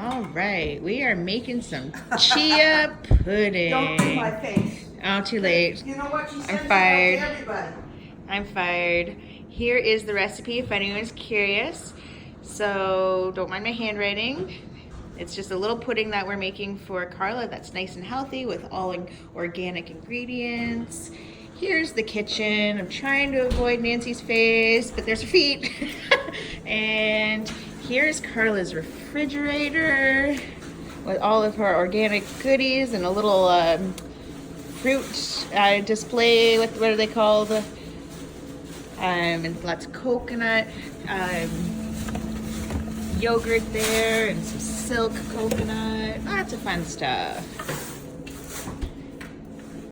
All right, we are making some chia pudding. Don't do my face. Oh, too late. You know what? She sends it out fired. to everybody. I'm fired. Here is the recipe if anyone's curious. So don't mind my handwriting. It's just a little pudding that we're making for Karla that's nice and healthy with all organic ingredients. Here's the kitchen. I'm trying to avoid Nancy's face, but there's her feet. And here's Karla's refrigerator with all of her organic goodies and a little fruit display. What are they called? And lots of coconut, yogurt there, and some silk coconut. Lots of fun stuff.